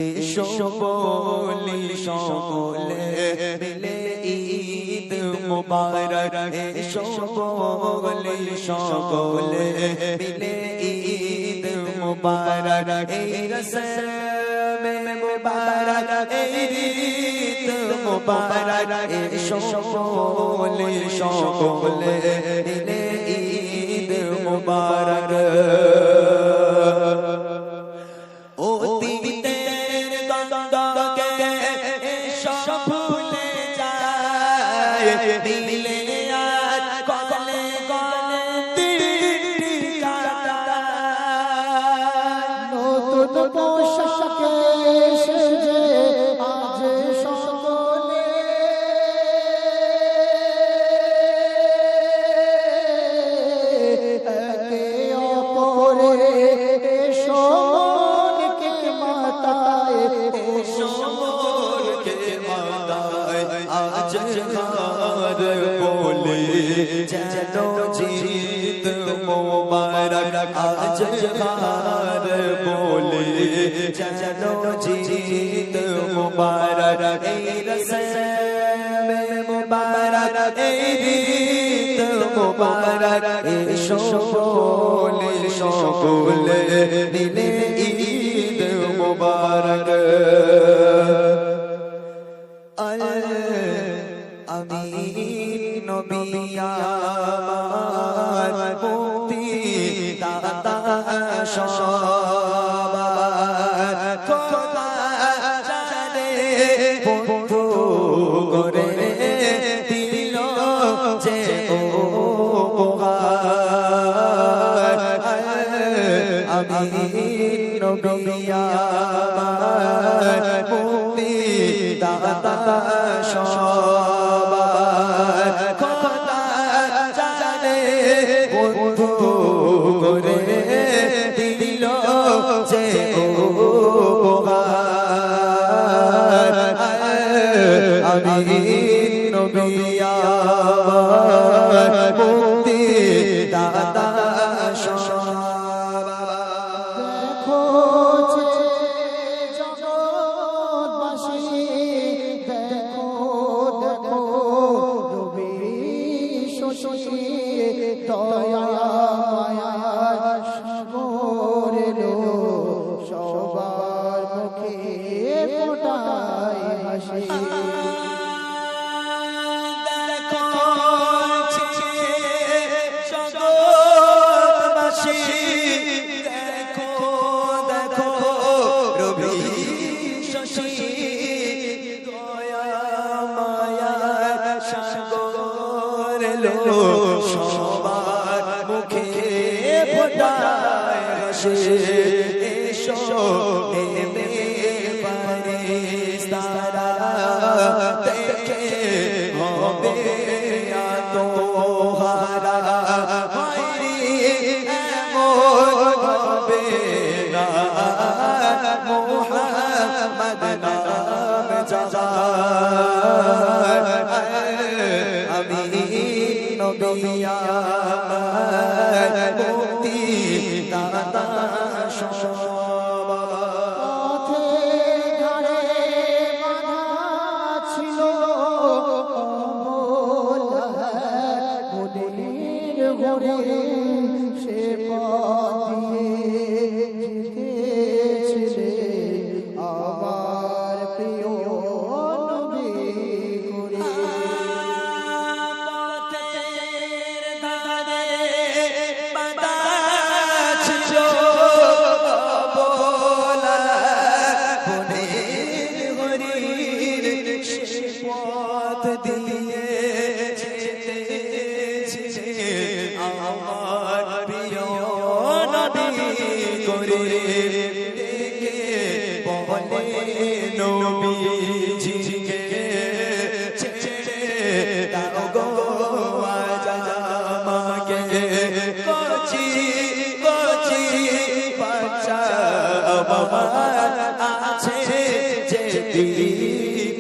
বলি সকলে মিলে ঈদ মুবারক এসো বলি সকলে মিলে ঈদ মুবারক এই রসমে মুবারক এই ঈদ মুবারক এসো বলি সকলে মিলে ঈদ মুবারক দিলে আর কলে কলে দিটি কাটা নতুন পোশাকে সেজে আজ সকলে একে অপরে এসো মনকে মাতায় এসো মনকে মাতায় আজ বলে যেন জিত মোবারক আজ হার বলে যেন জিত মোবারক এই রসমে মোবারক এই ঈদ মোবারক এসো বলে সকলে মিলে ঈদ মোবারক আমি নবী আমার মুক্তি দাতা সবার খোদা জানে বন্ধু করে দিল যে উপহার আমি নবী আমার মুক্তি দাতা সবার খোদা জানে বন্ধু করে দিল যে উপহার আমি নবী আমার মুক্তি দাতা দেখো যে জগৎবাসী দেখো দেখো রবি শশী দয়া মায়া সাগরে লো সবার মুখে ফোটায় হাসি সবার মুখে ফোটায় হাসি এসো এমে ফারিস্তারা দেখে হবে আত্মহারা হায়রে এমন হবে না মুহাম্মদ নাম যার আমি নবী আমার মুক্তি দাতা পথে ঘাড়ে বাঁধা ছিল মনের ঘরে সে পথ দিয়ে যেতেছিলে আমার প্রিয় নবী করে আমার প্রিয় নবী করে বলে নবীজিকে ছেড়ে দাও গো আজ আমাকে কচি কচি বাচ্চা আমার আছে যে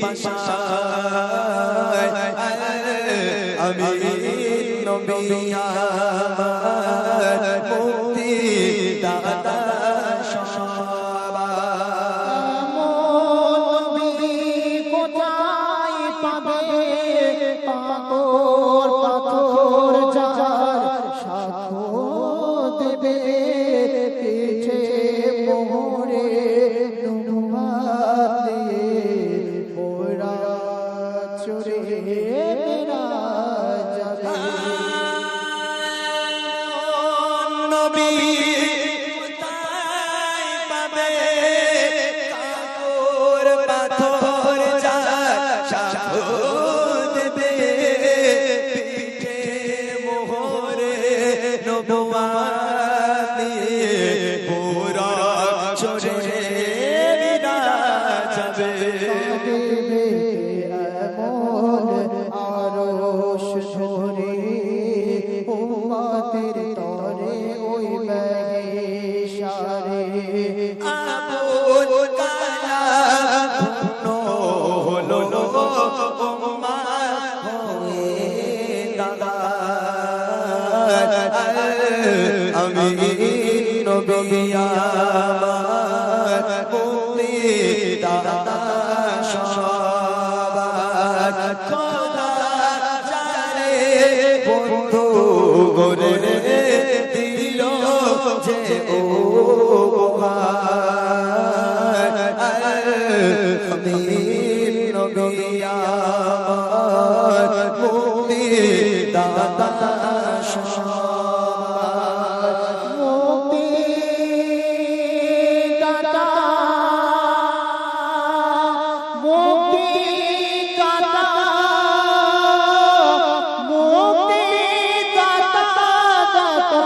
পাশায় আমি নবী আমার মুক্তি দাতা সবার যাবে কাঁদিবে এমন আরশ ধরে উম্মতের তরে ওই মহেশারে আবুল কালাম হলো উম্মার হয়ে দাদা আমি নবী আমার মুক্তি দাতা সবার খোদা জানে বন্ধু গরে দিল যে উপহার আমি নবী আমার মুক্তি দাতা সবার মুক্তি দাতা মুক্তি দাতা মুক্তি দাতা দাতা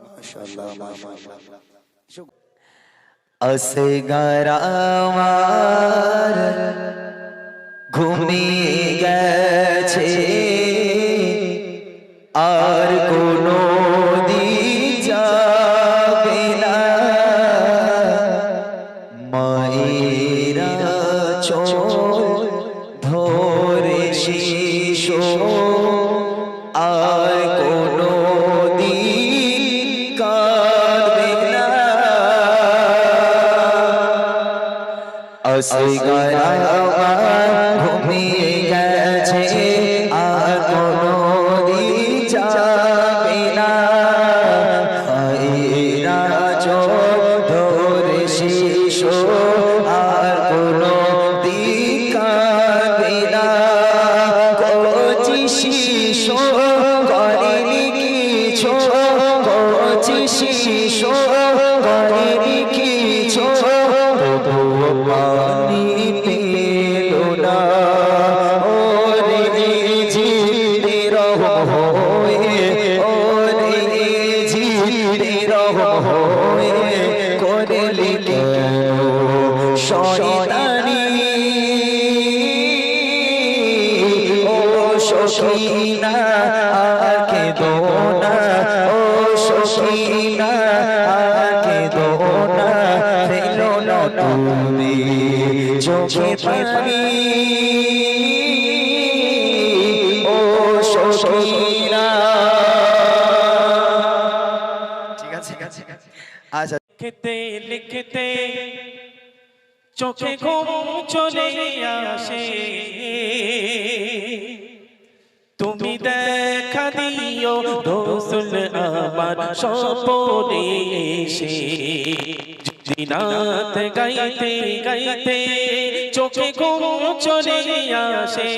মাশাআল্লাহ মাশাআল্লাহ असगर আমার ঘুমিয়ে গেছে আর কোনো দিন যাবে না মায়েরা চোখ ধরে শিশু আর কোনো দিন কাঁদবে না असगर আমার ঘুমিয়ে গেছে আর কোনো দিন যাবে না মায়েরা চোখ ধরে শিশু আর কোনো দিন কাঁদবে না কচি শিশু করেনি কিছু কচি শিশু করেনি কিছু তবুও পানি পেল না ওরে জিরে রহম হয়ে ওরে জিরে রহম হয়ে করলি কেন শয়তানি ও সখিনা আর কেঁদো না ও সখিনা আর কেঁদো না ফেলো না তুমি চোখে পানি ও সখিনা ঠিক আছে আচ্ছা লিখতে লিখতে চোখে ঘুম চলে আসে তুমি দেখা দিও রসুল আমার স্বপনে এসে দিনাত গাইতে গাইতে চোখে ঘুম চলে আসে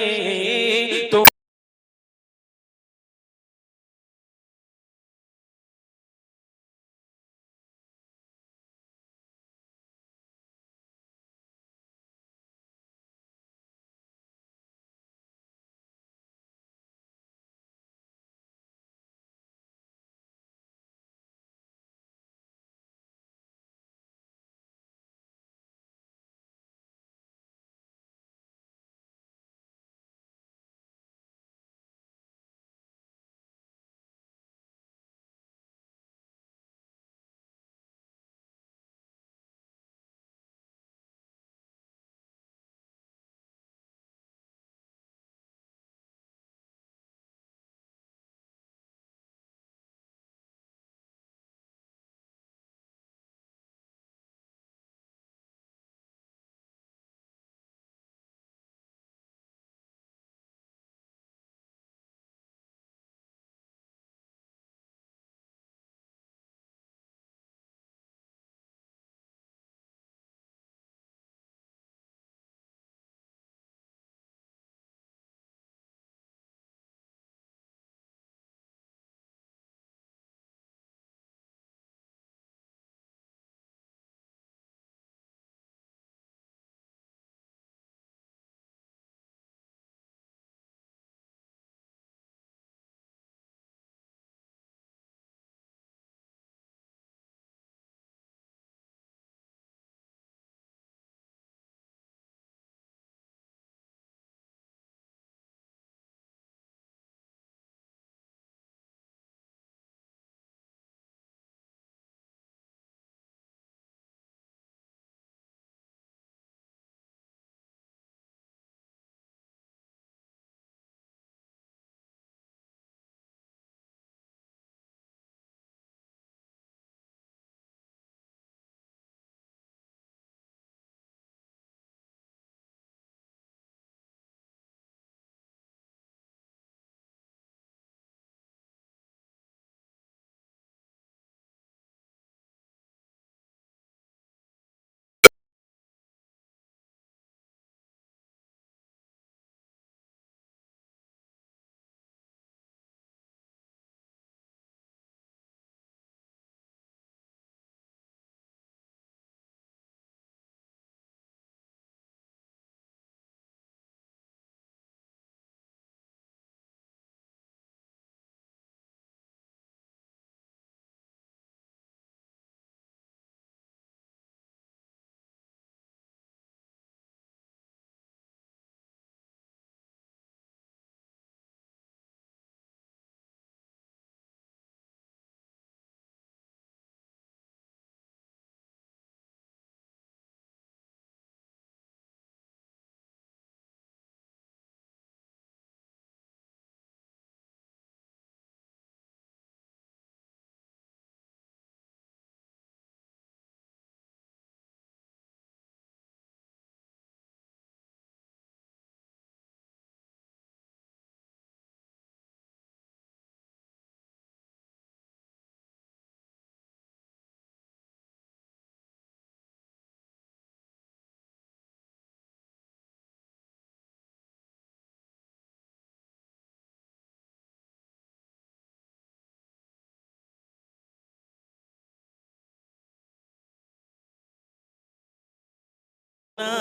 না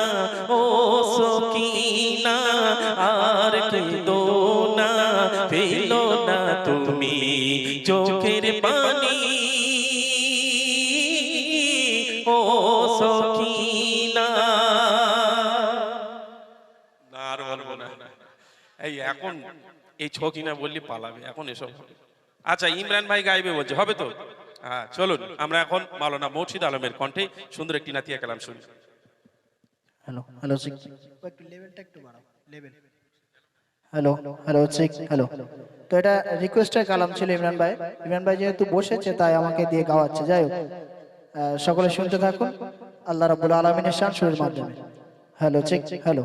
ও সকিনা আর কেঁদো না ফেলো না তুমি চোখের পানি ও সকিনা। না আর বলবো না, এই এখন এই ছকিনা বললি পালাবে, এখন এসব হবে। আচ্ছা ইমরান ভাই গাইবে বলছে, হবে তো? হ্যাঁ চলুন আমরা এখন মাওলানা মুর্শিদ আলমের কণ্ঠে সুন্দর একটি নাতিয়া কালাম শুনি। হ্যালো হ্যালো চেক, একটু লেভেলটা একটু বাড়াও, level. Hello hello check, hello. তো এটা রিকোয়েস্টের কালাম ছিল ইমরান ভাই। ইমরান ভাই যেহেতু বসেছে তাই আমাকে দিয়ে গাওয়াচ্ছে। যাই হোক, সকলে শুনতে থাকুন আল্লাহ রাব্বুল আলামিনের শান সুরের মাধ্যমে। Hello check, hello.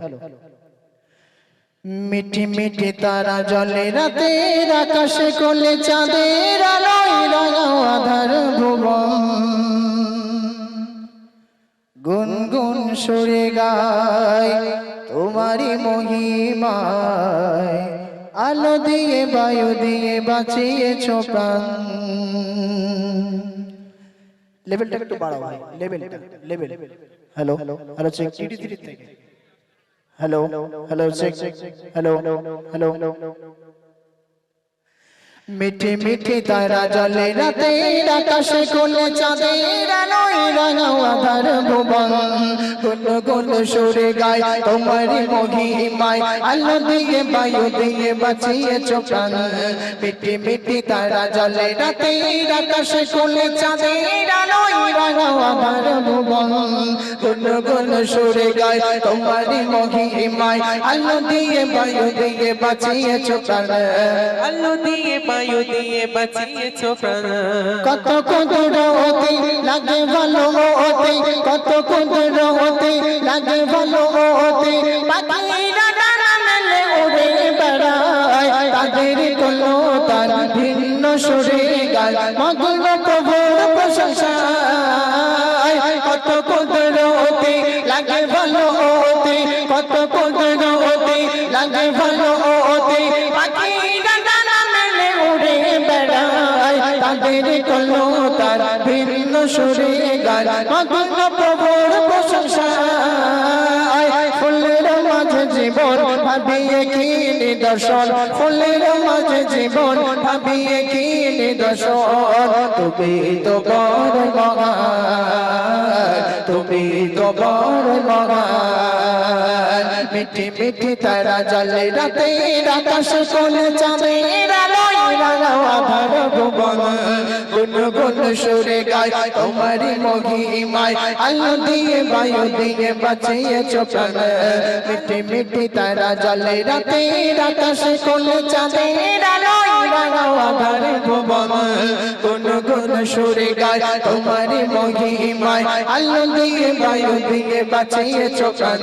মিঠি মিঠি তারা জলে রাতের আকাশে কোলে চাঁদের আলোয় রাঙাও আধার ভুবন, গুনগুন সুরে গায় তোমারি মহিমায়, আলো দিয়ে বায়ু দিয়ে বাঁচিয়েছো প্রাণ। লেভেলটা একটু বাড়াও ভাই, লেভেলটা, লেভেল। হ্যালো হ্যালো চেক, টিটি থেকে। Hello hello check, hello hello. মিঠি মিঠি তারা জলে রাতের আকাশে কোলে চাঁদের আলোয় রাঙাও আধার ভুবন, গুন গুন সুরে গায় তোমারি মহিমায়, আলো দিয়ে বায়ু দিয়ে বাঁচিয়েছো প্রাণ। মিঠি মিঠি তারা জলে রাতের আকাশে কোলে চাঁদের আলোয় রাঙাও আধার ভুবন, গুন গুন সুরে গায় তোমারি মহিমায়, আলো দিয়ে বায়ু দিয়ে বাঁচিয়েছো প্রাণ। আলো দিয়ে বায়ু দিয়ে বাঁচিয়েছো প্রাণ। কত কুদরতি লাগে ভালো হতে, কত কুদরতি লাগে ভালো হতে, পাখিরা ডানা মেলে উড়ে বেড়ায়, তাদের কোনো তার ভিন্ন সুরে গায় মগ্ন প্রভুর প্রশংসায়। কত কুদরতি লাগে ভালো হতে, কত কুদরতি লাগে ভালো হতে, পাখিরা ডানা মেলে উড়ে বেড়ায়, তাদের কোনো তার ভিন্ন সুরে গায় মগ্ন প্রভুর প্রশংসায়। ফুলের মাঝে জীবন ভাবিয়ে কি নিদর্শন, ফুলের মাঝে জীবন ভাবিয়ে কি নিদর্শন, তুমি তো বড় মহান, তুমি তো বড় মহান। মিঠি মিঠি তারা জলে রাতের আকাশে কোলে চাঁদের আলোয় রাঙাও আধার ভুবন, গুন গুন সুরে গায় তোমারি মহিমায়, আলো দিয়ে বায়ু দিয়ে বাঁচিয়েছো প্রাণ। মিঠি মিঠি তারা জলে রাতের আকাশে কোলে চাঁদের আলোয় রাঙাও আধার ভুবন, গুন গুন সুরে গায় তোমারি মহিমায়, আলো দিয়ে বায়ু দিয়ে বাঁচিয়েছো প্রাণ।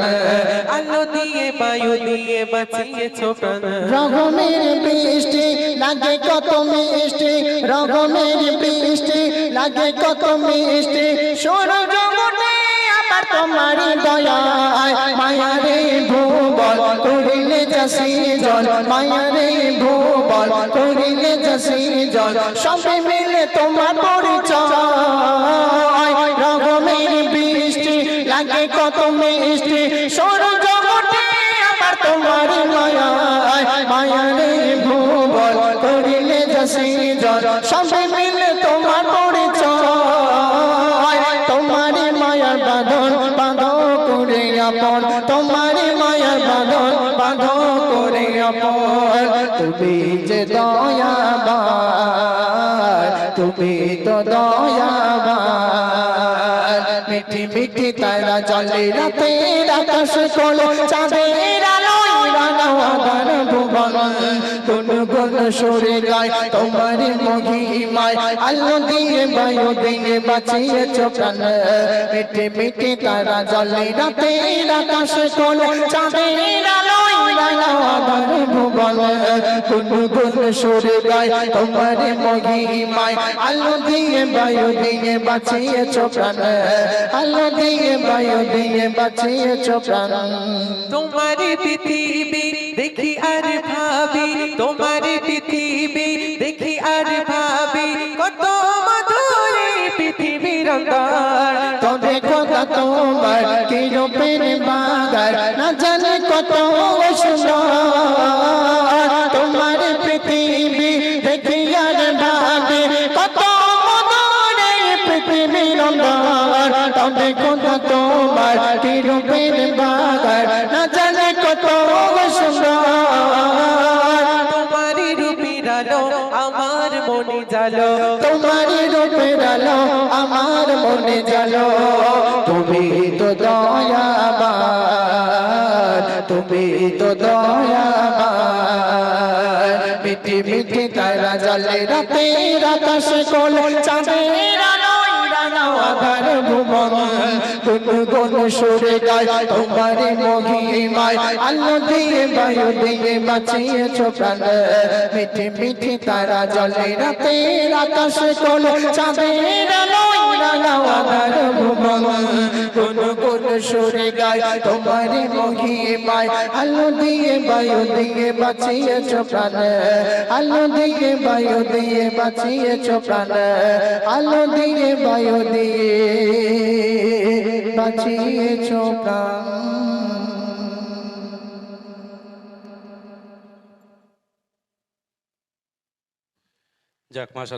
আলো দিয়ে বায়ু দিয়ে বাঁচিয়েছো প্রাণ। রগমের বৃষ্টি লাগে কত মিষ্টি, রগমের বৃষ্টি লাগে কত মিষ্টি, সূরজ ওঠে আবার তোমারই দয়ায়, মায়ারে ভুবন করিলে যাসি জল, মায়ারে ভুবন করিলে যাসি জল, সবে মিলে তোমার পরিচয়। রগমের বৃষ্টি লাগে কত মিষ্টি, সূরজ ওঠে আবার তোমারই মায়ায়, মায়ারে ভুবন করিলে যাসি জল, সবে মিলে তোমার পরিচয়। তোমারই মায়ার বাঁধন বাঁধো করে আপন, তোমারই মায়ার বাঁধন বাঁধো করে আপন, তুমি যে দয়াবান, তুমি তো দয়াবান। মিঠি মিঠি তারা জলে রাতের আকাশে কোলে চাঁদের আলোয় রাঙাও আধার ভুবন, গুন গুন সুরে গায় তোমারি মহিমায়, আলো দিয়ে বায়ু দিয়ে বাঁচিয়েছো প্রাণ। মিঠি মিঠি তারা জলে রাতের আকাশে কোলে চাঁদের আলোয় রাঙাও আধার ভুবন, গুন গুন সুরে গায় তোমারি মহিমায়, আলো দিয়ে বায়ু দিয়ে বাঁচিয়েছো প্রাণ, আলো দিয়ে বায়ু দিয়ে বাঁচিয়েছো প্রাণ। তোমার পৃথিবী দেখি আর ভাবি, তোমার পৃথিবী দেখি আর ভাবি, কত মধুর পৃথিবীর অন্তর, তবে খোদা তোমার কি রূপের তবে খোদা তোমার কি রূপের বাগান না জানে কত সুন্দর তোমারই রূপের আলো আমার মনে জালো তোমারই রূপের আলো আমার মনে জালো তুমি তো দয়াবান তুমি তো দয়াবান মিটি মিটি তারা জ্বলে রাতের আকাশে কোল চাঁদের আলোয় রাঙাও আধার ভুবন গুনগুন সুরে গায় তোমারই মহিমায় আলো দিয়ে বায়ু দিয়ে বাঁচিয়েছো প্রাণ মিটি মিটি তারা জ্বলে রাতের আকাশে কোল চাঁদের আলোয় রাঙাও আধার ভুবন গুনগুন সুরে গায় তোমারই মহিমায় আলো দিয়ে বায়ু দিয়ে বাঁচিয়েছো প্রাণ আলো দিয়ে বায়ু দিয়ে বাঁচিয়েছো প্রাণ আলো দিয়ে বায়ু দিয়ে বাঁচিয়েছো প্রাণ যাক মাশাআল্লাহ।